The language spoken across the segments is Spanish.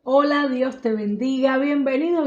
Hola, Dios te bendiga. Bienvenido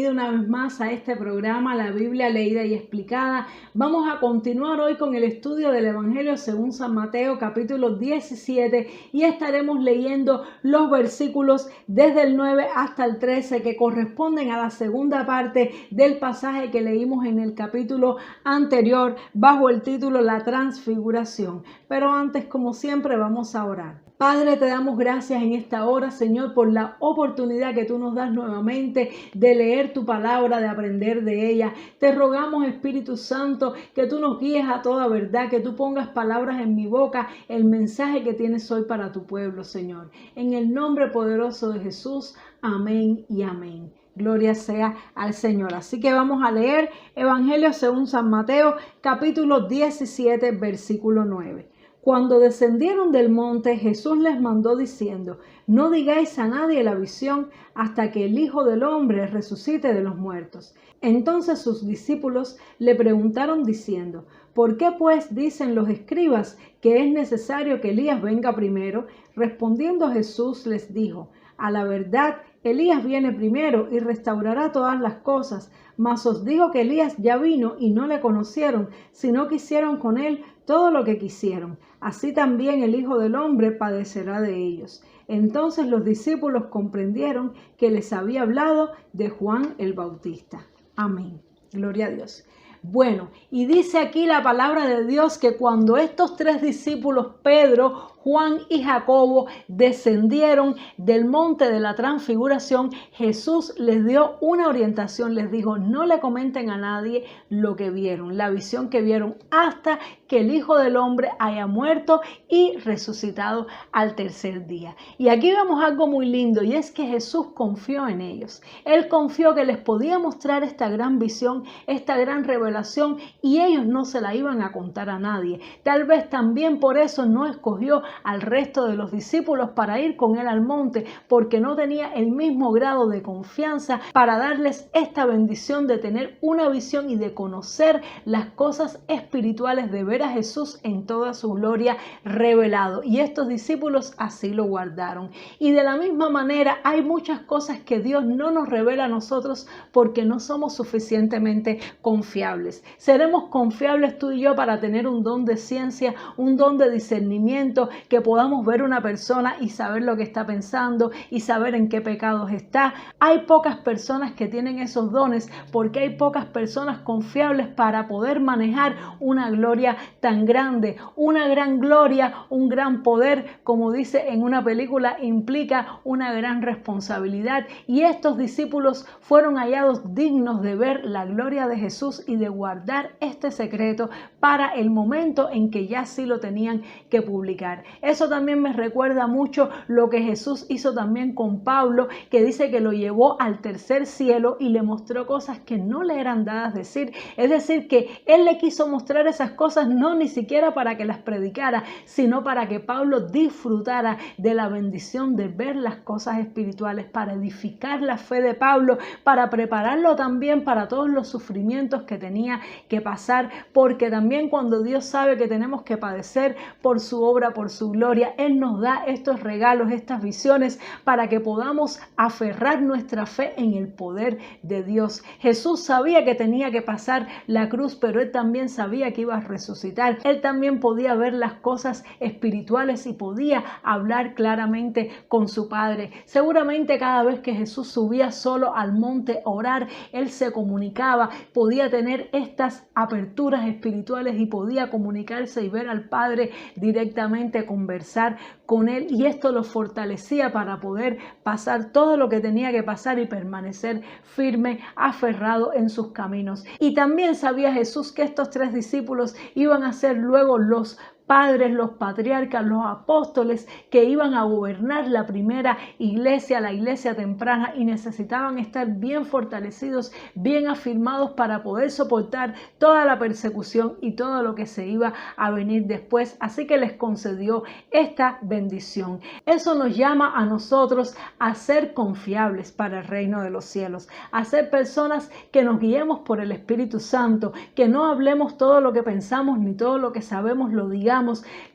una vez más a este programa, La Biblia Leída y Explicada. Vamos a continuar hoy con el estudio del Evangelio según San Mateo, capítulo 17, y estaremos leyendo los versículos desde el 9 hasta el 13 que corresponden a la segunda parte del pasaje que leímos en el capítulo anterior bajo el título La Transfiguración. Pero antes, como siempre, vamos a orar. Padre, te damos gracias en esta hora, Señor, por la oportunidad que tú nos das nuevamente de leer tu palabra, de aprender de ella. Te rogamos, Espíritu Santo, que tú nos guíes a toda verdad, que tú pongas palabras en mi boca, el mensaje que tienes hoy para tu pueblo, Señor. En el nombre poderoso de Jesús, amén y amén. Gloria sea al Señor. Así que vamos a leer Evangelio según San Mateo, capítulo 17, versículo 9. Cuando descendieron del monte, Jesús les mandó diciendo: no digáis a nadie la visión hasta que el Hijo del Hombre resucite de los muertos. Entonces sus discípulos le preguntaron diciendo: ¿por qué pues dicen los escribas que es necesario que Elías venga primero? Respondiendo Jesús les dijo: a la verdad, Elías viene primero y restaurará todas las cosas, mas os digo que Elías ya vino y no le conocieron, sino que hicieron con él todo lo que quisieron. Así también el Hijo del Hombre padecerá de ellos. Entonces los discípulos comprendieron que les había hablado de Juan el Bautista. Amén. Gloria a Dios. Bueno, y dice aquí la palabra de Dios que cuando estos tres discípulos, Pedro, Juan y Jacobo, descendieron del monte de la transfiguración, Jesús les dio una orientación, les dijo: no le comenten a nadie lo que vieron, la visión que vieron, hasta que el Hijo del Hombre haya muerto y resucitado al tercer día. Y aquí vemos algo muy lindo, y es que Jesús confió en ellos. Él confió que les podía mostrar esta gran visión, esta gran revelación, y ellos no se la iban a contar a nadie. Tal vez también por eso no escogió al resto de los discípulos para ir con él al monte, porque no tenía el mismo grado de confianza para darles esta bendición de tener una visión y de conocer las cosas espirituales, de ver a Jesús en toda su gloria revelado. Y estos discípulos así lo guardaron. Y de la misma manera hay muchas cosas que Dios no nos revela a nosotros porque no somos suficientemente confiables. Seremos confiables tú y yo para tener un don de ciencia, un don de discernimiento, que podamos ver una persona y saber lo que está pensando y saber en qué pecados está. Hay pocas personas que tienen esos dones porque hay pocas personas confiables para poder manejar una gloria tan grande. Una gran gloria, un gran poder, como dice en una película, implica una gran responsabilidad, y estos discípulos fueron hallados dignos de ver la gloria de Jesús y de guardar este secreto para el momento en que ya sí lo tenían que publicar. Eso también me recuerda mucho lo que Jesús hizo también con Pablo, que dice que lo llevó al tercer cielo y le mostró cosas que no le eran dadas decir. Es decir, que él le quiso mostrar esas cosas no ni siquiera para que las predicara, sino para que Pablo disfrutara de la bendición de ver las cosas espirituales, para edificar la fe de Pablo, para prepararlo también para todos los sufrimientos que tenía que pasar, porque también cuando Dios sabe que tenemos que padecer por su obra, por su gloria, Él nos da estos regalos, estas visiones, para que podamos aferrar nuestra fe en el poder de Dios. Jesús sabía que tenía que pasar la cruz, pero Él también sabía que iba a resucitar. Él también podía ver las cosas espirituales y podía hablar claramente con su Padre. Seguramente cada vez que Jesús subía solo al monte a orar, Él se comunicaba, podía tener estas aperturas espirituales y podía comunicarse y ver al Padre directamente, conversar con Él, y esto lo fortalecía para poder pasar todo lo que tenía que pasar y permanecer firme, aferrado en sus caminos. Y también sabía Jesús que estos tres discípulos iban a ser luego los padres, los patriarcas, los apóstoles que iban a gobernar la primera iglesia, la iglesia temprana, y necesitaban estar bien fortalecidos, bien afirmados para poder soportar toda la persecución y todo lo que se iba a venir después. Así que les concedió esta bendición. Eso nos llama a nosotros a ser confiables para el reino de los cielos, a ser personas que nos guiemos por el Espíritu Santo, que no hablemos todo lo que pensamos ni todo lo que sabemos lo digamos,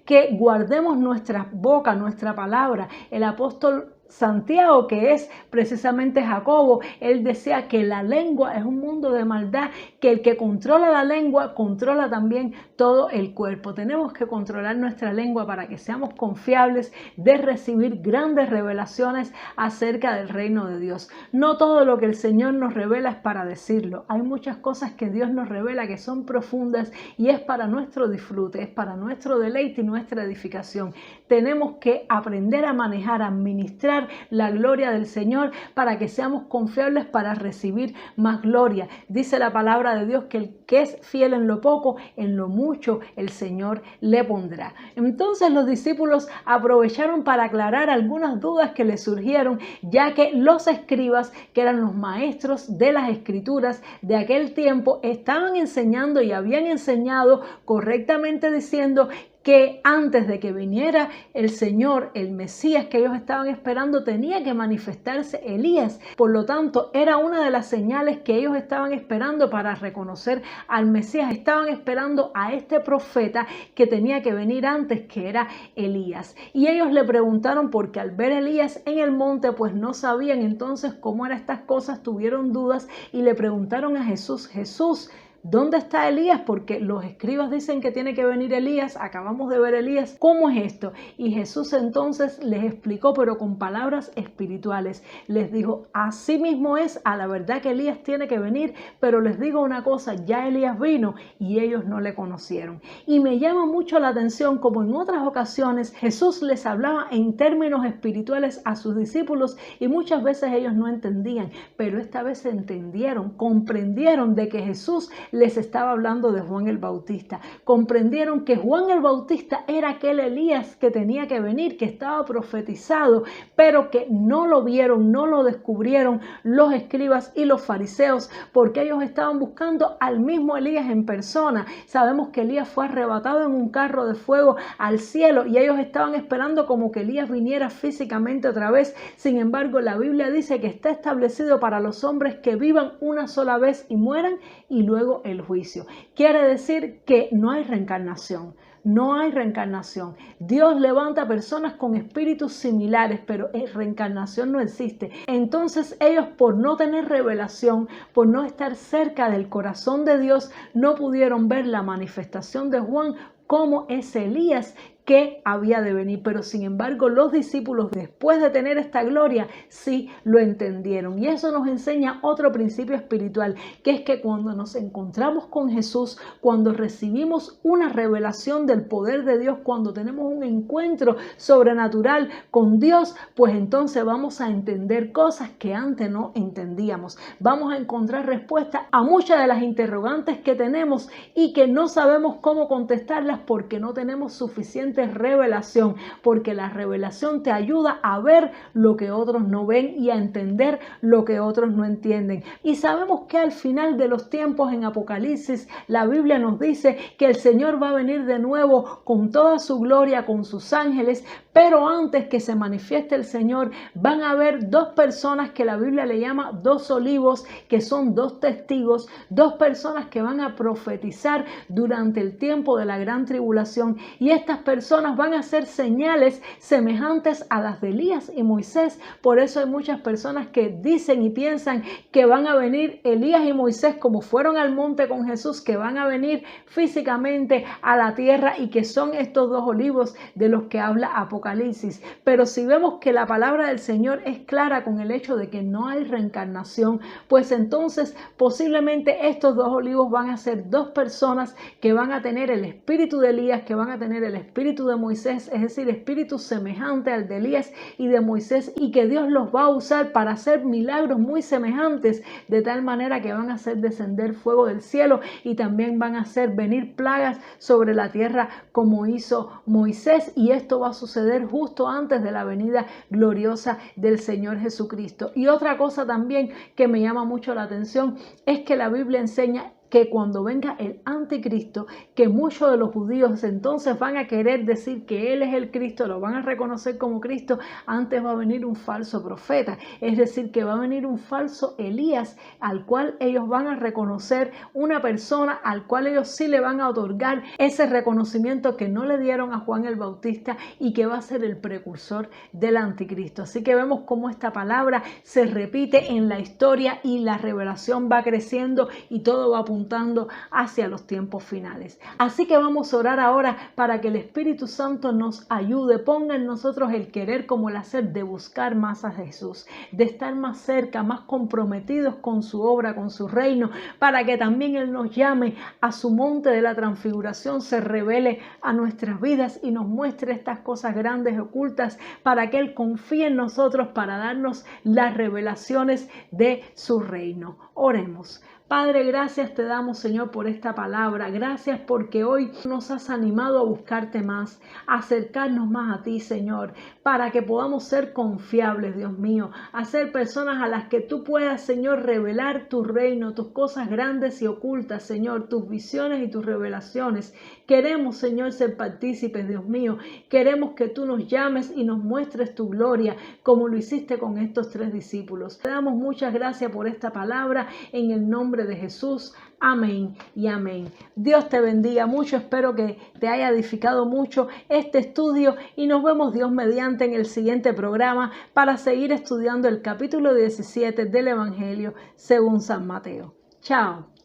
que guardemos nuestra boca, nuestra palabra. El apóstol Santiago, que es precisamente Jacobo, él decía que la lengua es un mundo de maldad, que el que controla la lengua controla también todo el cuerpo. Tenemos que controlar nuestra lengua para que seamos confiables de recibir grandes revelaciones acerca del reino de Dios. No todo lo que el Señor nos revela es para decirlo. Hay muchas cosas que Dios nos revela que son profundas y es para nuestro disfrute, es para nuestro deleite y nuestra edificación. Tenemos que aprender a manejar, a administrar la gloria del Señor para que seamos confiables para recibir más gloria. Dice la palabra de Dios que el que es fiel en lo poco, en lo mucho el Señor le pondrá. Entonces los discípulos aprovecharon para aclarar algunas dudas que les surgieron, ya que los escribas, que eran los maestros de las escrituras de aquel tiempo, estaban enseñando y habían enseñado correctamente diciendo que antes de que viniera el Señor, el Mesías que ellos estaban esperando, tenía que manifestarse Elías. Por lo tanto, era una de las señales que ellos estaban esperando para reconocer al Mesías. Estaban esperando a este profeta que tenía que venir antes, que era Elías. Y ellos le preguntaron porque al ver a Elías en el monte, pues no sabían entonces cómo eran estas cosas, tuvieron dudas y le preguntaron a Jesús, Jesús, ¿dónde está Elías? Porque los escribas dicen que tiene que venir Elías, acabamos de ver Elías, ¿cómo es esto? Y Jesús entonces les explicó, pero con palabras espirituales. Les dijo, así mismo es, a la verdad que Elías tiene que venir, pero les digo una cosa, ya Elías vino y ellos no le conocieron. Y me llama mucho la atención como en otras ocasiones Jesús les hablaba en términos espirituales a sus discípulos y muchas veces ellos no entendían, pero esta vez entendieron, comprendieron de que Jesús les estaba hablando de Juan el Bautista. Comprendieron que Juan el Bautista era aquel Elías que tenía que venir, que estaba profetizado, pero que no lo vieron, no lo descubrieron los escribas y los fariseos, porque ellos estaban buscando al mismo Elías en persona. Sabemos que Elías fue arrebatado en un carro de fuego al cielo y ellos estaban esperando como que Elías viniera físicamente otra vez. Sin embargo, la Biblia dice que está establecido para los hombres que vivan una sola vez y mueran y luego el juicio. Quiere decir que no hay reencarnación. No hay reencarnación. Dios levanta personas con espíritus similares, pero reencarnación no existe. Entonces ellos, por no tener revelación, por no estar cerca del corazón de Dios, no pudieron ver la manifestación de Juan como ese Elías que había de venir, pero sin embargo los discípulos, después de tener esta gloria, sí lo entendieron. Y eso nos enseña otro principio espiritual, que es que cuando nos encontramos con Jesús, cuando recibimos una revelación del poder de Dios, cuando tenemos un encuentro sobrenatural con Dios, pues entonces vamos a entender cosas que antes no entendíamos. Vamos a encontrar respuestas a muchas de las interrogantes que tenemos y que no sabemos cómo contestarlas porque no tenemos suficiente revelación, porque la revelación te ayuda a ver lo que otros no ven y a entender lo que otros no entienden. Y sabemos que al final de los tiempos en Apocalipsis, la Biblia nos dice que el Señor va a venir de nuevo con toda su gloria, con sus ángeles, pero antes que se manifieste el Señor, van a haber dos personas que la Biblia le llama dos olivos, que son dos testigos, dos personas que van a profetizar durante el tiempo de la gran tribulación, y estas personas van a hacer señales semejantes a las de Elías y Moisés. Por eso hay muchas personas que dicen y piensan que van a venir Elías y Moisés como fueron al monte con Jesús, que van a venir físicamente a la tierra y que son estos dos olivos de los que habla Apocalipsis. Pero si vemos que la palabra del Señor es clara con el hecho de que no hay reencarnación, pues entonces posiblemente estos dos olivos van a ser dos personas que van a tener el espíritu de Elías, que van a tener el espíritu de Moisés, es decir, espíritu semejante al de Elías y de Moisés, y que Dios los va a usar para hacer milagros muy semejantes, de tal manera que van a hacer descender fuego del cielo y también van a hacer venir plagas sobre la tierra como hizo Moisés, y esto va a suceder justo antes de la venida gloriosa del Señor Jesucristo. Y otra cosa también que me llama mucho la atención es que la Biblia enseña que cuando venga el anticristo, que muchos de los judíos entonces van a querer decir que Él es el Cristo, lo van a reconocer como Cristo, antes va a venir un falso profeta, es decir, que va a venir un falso Elías, al cual ellos van a reconocer, una persona al cual ellos sí le van a otorgar ese reconocimiento que no le dieron a Juan el Bautista y que va a ser el precursor del anticristo. Así que vemos cómo esta palabra se repite en la historia y la revelación va creciendo y todo va apuntando hacia los tiempos finales. Así que vamos a orar ahora para que el Espíritu Santo nos ayude, ponga en nosotros el querer como el hacer de buscar más a Jesús, de estar más cerca, más comprometidos con su obra, con su reino, para que también Él nos llame a su monte de la transfiguración, se revele a nuestras vidas y nos muestre estas cosas grandes y ocultas, para que Él confíe en nosotros para darnos las revelaciones de su reino. Oremos. Padre, gracias te damos, Señor, por esta palabra. Gracias porque hoy nos has animado a buscarte más, a acercarnos más a ti, Señor, para que podamos ser confiables, Dios mío, a ser personas a las que tú puedas, Señor, revelar tu reino, tus cosas grandes y ocultas, Señor, tus visiones y tus revelaciones. Queremos, Señor, ser partícipes, Dios mío. Queremos que tú nos llames y nos muestres tu gloria, como lo hiciste con estos 3 discípulos. Te damos muchas gracias por esta palabra en el nombre de Jesús. Amén y amén. Dios te bendiga mucho. Espero que te haya edificado mucho este estudio y nos vemos Dios mediante en el siguiente programa para seguir estudiando el capítulo 17 del Evangelio según San Mateo. Chao.